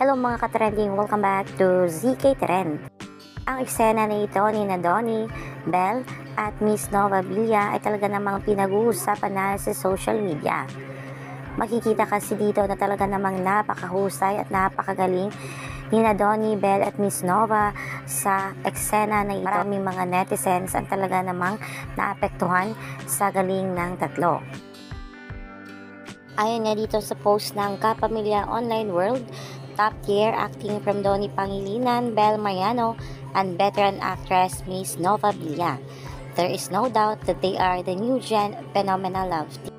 Hello mga ka-trending, welcome back to ZK Trend. Ang eksena na ito ni Donnie, Belle at Miss Nova Villa ay talaga namang pinag-uusapan na sa social media. Makikita kasi dito na talaga namang napakahusay at napakagaling ni Donnie, Belle at Miss Nova sa eksena na ito. Maraming mga netizens ang talaga namang naapektuhan sa galing ng tatlo. Ayon nga dito sa post ng Kapamilya Online World, top tier acting from Donnie Pangilinan, Belle Mariano, and veteran actress Miss Nova Villa. There is no doubt that they are the new gen phenomenal love team.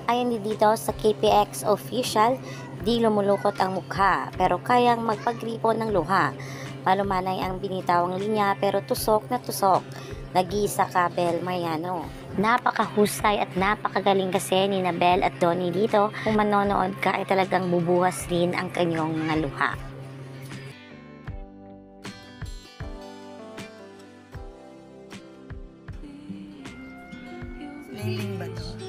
Ayon din dito sa KPX official, di lumulukot ang mukha pero kayang magpagripo ng luha. Malumanay ang binitawang linya pero tusok na tusok. Nag-iisa ka, Belle Mariano. Napakahusay at napakagaling kasi ni Belle at Donnie dito. Kung manonood ka ay talagang bubuhas rin ang kanyang mga luha. Nailing ba to?